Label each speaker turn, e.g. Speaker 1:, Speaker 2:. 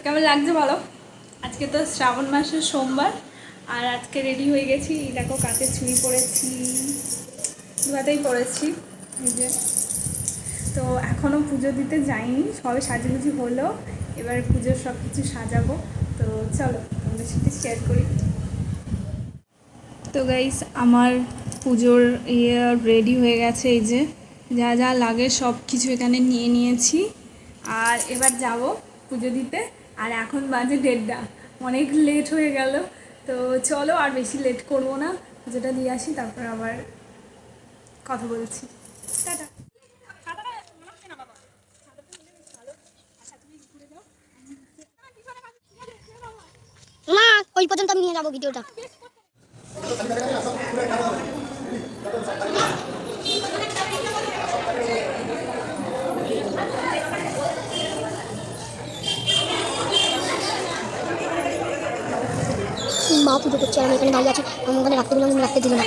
Speaker 1: কেমন লাগছে বলো? আজকে তো শ্রাবণ মাসের সোমবার, আর আজকে রেডি হয়ে গেছি। দেখো কাঁচের চুড়ি পরেছি, দুহাতেই পরেছি এই যে। তো এখনও পুজো দিতে যাইনি, সবে সাজুগুজি হলো, এবার পুজোর সব কিছু সাজাবো। তো চলো তোমাদের সাথে শেয়ার করি। তো গাইস, আমার পুজোর রেডি হয়ে গেছে। এই যে যা যা লাগে সব কিছু এখানে নিয়ে নিয়েছি, আর এবার যাব পুজো দিতে। আর এখন বাজে 1:30, অনেক লেট হয়ে গেল। তো চলো আর বেশি লেট করবো না, পুজোটা দিয়ে আসি, তারপর আবার কথা বলছি। টাটা।
Speaker 2: মা ওই পর্যন্ত আমি নিয়ে যাবো ভিডিওটা। মা পুজো করছে, আমি এখানে দাঁড়িয়ে আছি, আমি ওখানে রাখতে দিলাম, রাখতে দিল না।